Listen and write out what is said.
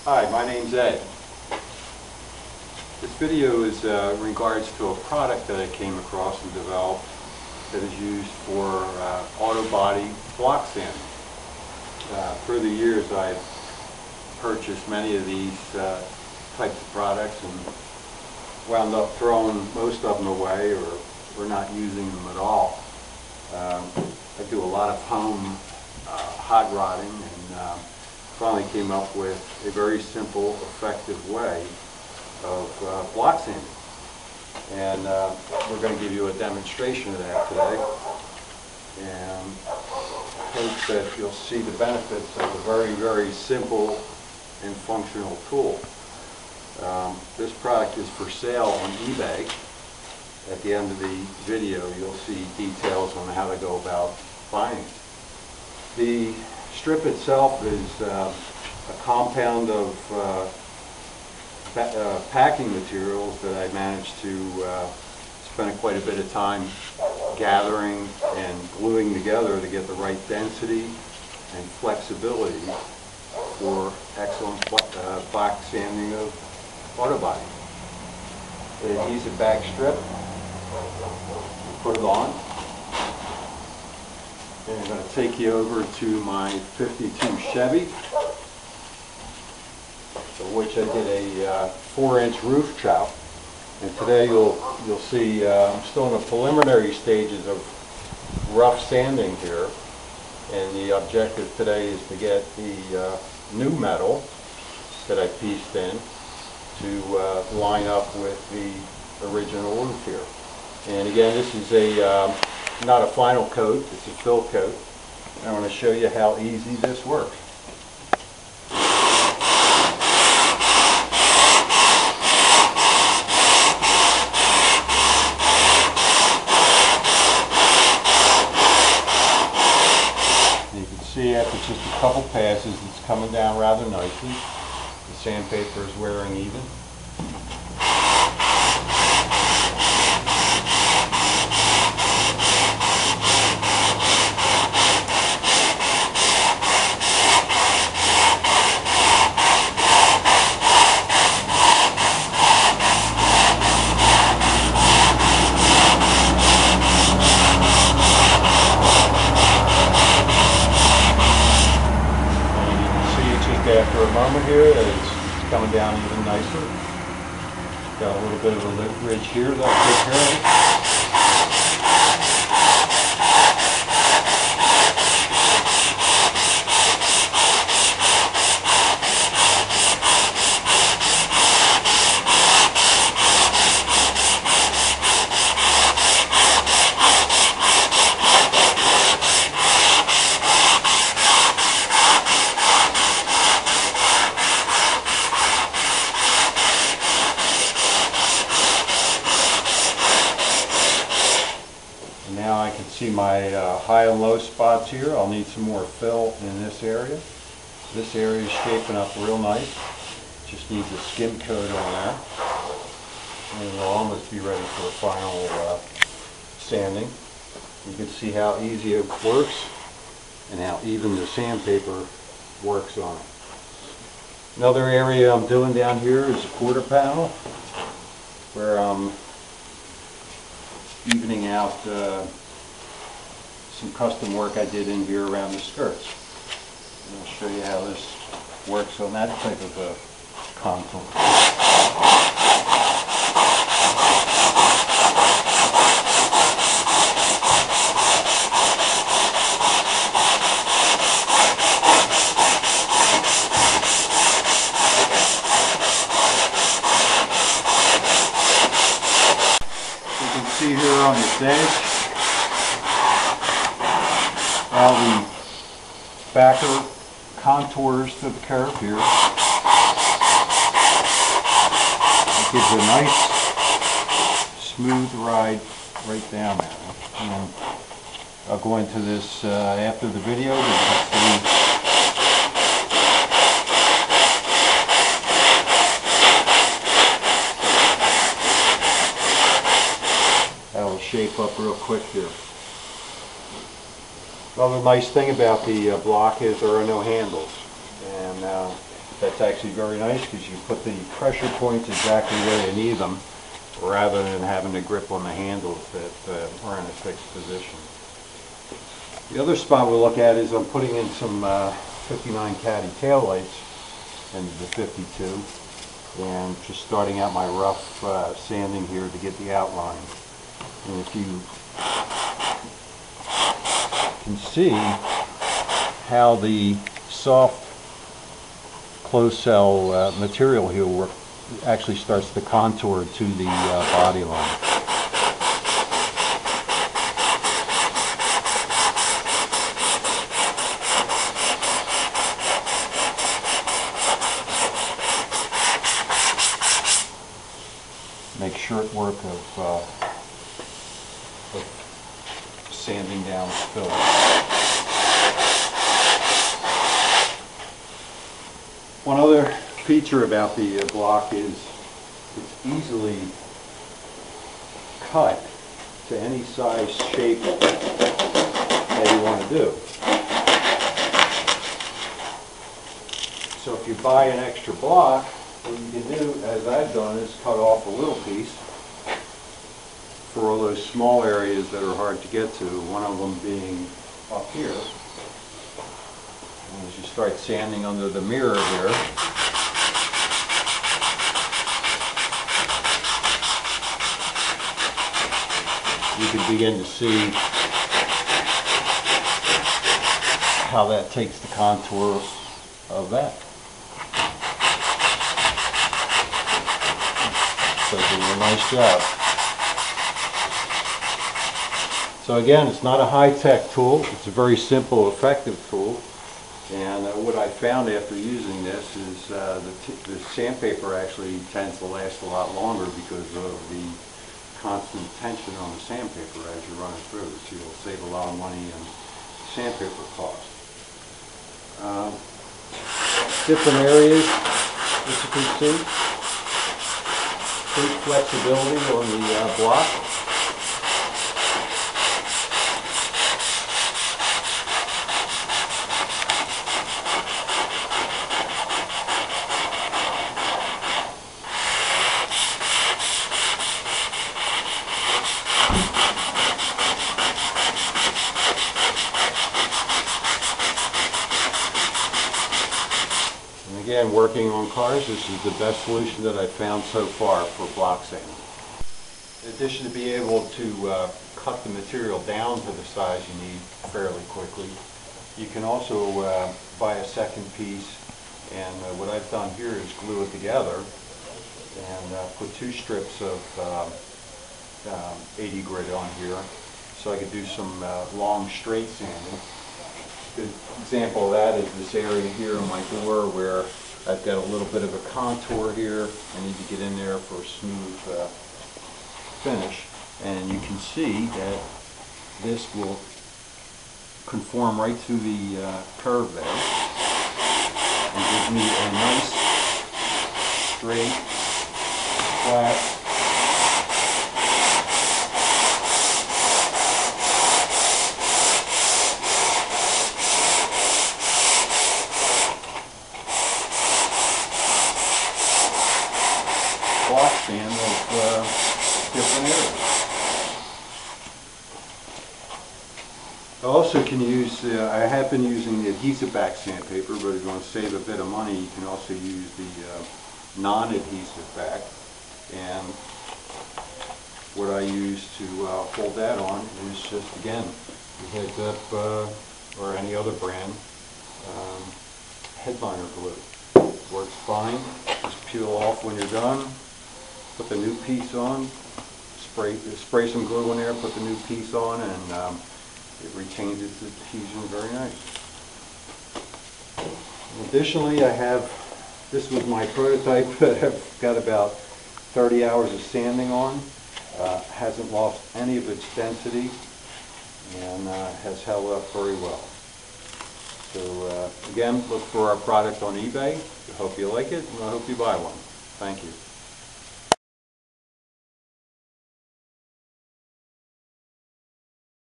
Hi, my name's Ed. This video is in regards to a product that I came across and developed that is used for auto body block sanding. Through the years I've purchased many of these types of products and wound up throwing most of them away or not using them at all. I do a lot of home hot rodding and finally came up with a very simple, effective way of block sanding. And we're going to give you a demonstration of that today. And hope that you'll see the benefits of a very, very simple and functional tool. This product is for sale on eBay. At the end of the video, you'll see details on how to go about buying it. The strip itself is a compound of packing materials that I managed to spend quite a bit of time gathering and gluing together to get the right density and flexibility for excellent block sanding of auto body. An adhesive back strip, put it on. And I'm going to take you over to my 52 Chevy, for which I did a 4-inch roof chop. And today you'll see I'm still in the preliminary stages of rough sanding here. And the objective today is to get the new metal that I pieced in to line up with the original roof here. And again, this is a not a final coat, it's a fill coat. I want to show you how easy this works. You can see after just a couple passes it's coming down rather nicely. The sandpaper is wearing even. After a moment here, it's coming down even nicer. Got a little bit of a lip ridge here that I'll take care of. Now I can see my high and low spots here. I'll need some more fill in this area. This area is shaping up real nice. Just needs a skim coat on there. And we'll almost be ready for a final sanding. You can see how easy it works and how even the sandpaper works on it. Another area I'm doing down here is a quarter panel where I'm evening out some custom work I did in here around the skirts. And I'll show you how this works on that type of a contour. You can see here on this edge how the backer contours to the curve here. It gives a nice smooth ride right down there. And I'll go into this after the video, but you can see that'll shape up real quick here. Another nice thing about the block is there are no handles, and That's actually very nice because you put the pressure points exactly where you need them rather than having to grip on the handles that are in a fixed position. The other spot we'll look at is I'm putting in some 59 caddy taillights into the 52 and just starting out my rough sanding here to get the outline. And if you can see how the soft closed cell material here actually starts to contour to the body line. Make short work of sanding down the filler. One other feature about the block is it's easily cut to any size shape that you want to do. So if you buy an extra block, what you can do, as I've done, is cut off a little piece for all those small areas that are hard to get to, one of them being up here. And as you start sanding under the mirror here, you can begin to see how that takes the contour of that. So doing a nice job. So again, it's not a high-tech tool. It's a very simple, effective tool. And what I found after using this is the sandpaper actually tends to last a lot longer because of the constant tension on the sandpaper as you run it through. So you'll save a lot of money in sandpaper cost. Different areas, as you can see. Great flexibility on the block. Again, working on cars, this is the best solution that I've found so far for block sanding. In addition to being able to cut the material down to the size you need fairly quickly, you can also buy a second piece, and what I've done here is glue it together and put two strips of 80 grit on here so I could do some long straight sanding. Good example of that is this area here on my door where I've got a little bit of a contour here. I need to get in there for a smooth finish. And you can see that this will conform right to the curve there and give me a nice, straight, flat block sand of different areas. I also can use, I have been using the adhesive back sandpaper, but if you want to save a bit of money, you can also use the non-adhesive back. And what I use to hold that on is just, again, the Heads Up or any other brand headliner glue. Works fine. Just peel off when you're done. Put the new piece on, spray some glue in there, put the new piece on, and it retains its adhesion very nice. Additionally, this was my prototype that I've got about 30 hours of sanding on. Hasn't lost any of its density and has held up very well. So again, look for our product on eBay. I hope you like it, and I hope you buy one. Thank you.